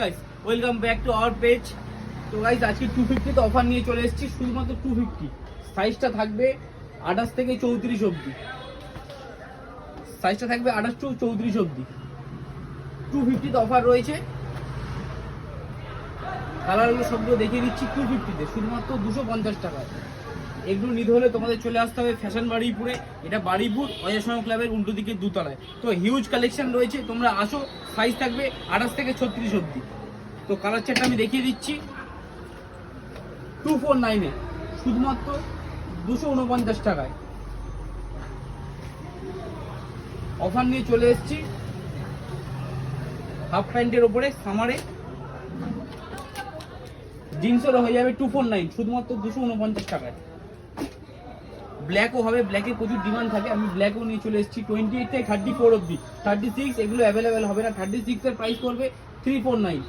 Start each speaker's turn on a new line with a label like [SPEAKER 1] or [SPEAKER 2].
[SPEAKER 1] Guys welcome back to our page. তো guys আজকে 250 তে অফার নিয়ে চলে এসেছি, শুধুমাত্র 250। সাইজটা থাকবে 28 থেকে 34 অবধি, সাইজটা থাকবে 28 টু 34 অবধি। 250 তে অফার রয়েছে। কালারগুলো সবগুলো দেখিয়ে দিচ্ছি 250 তে, শুধুমাত্র 250 টাকায়। এগুলো নিতে হলে তোমাদের চলে আসতে হবে ফ্যাশন বাড়িপুরে। এটা বাড়িপুর অজয় ক্লাবের উল্টো দিকে দুতলায়। তো হিউজ কালেকশন রয়েছে, তোমরা আসো। সাইজ থাকবে 28 থেকে 36 অবধি। তো কালার চারটা আমি দেখিয়ে দিচ্ছি। 249 এ শুধুমাত্র 249 টাকায় অফার নিয়ে চলে এসেছি। হাফ প্যান্টের ওপরে সামারে জিন্সেরও হয়ে যাবে 249, শুধুমাত্র 249 টাকায়। ব্ল্যাকও হবে, ব্ল্যাকের প্রচুর ডিমান্ড থাকে, আমি ব্ল্যাকও নিয়ে চলে এসেছি। 28 থেকে 34 অবধি। 36 এগুলো অ্যাভেলেবেল হবে না। 36 এর প্রাইস পড়বে 349।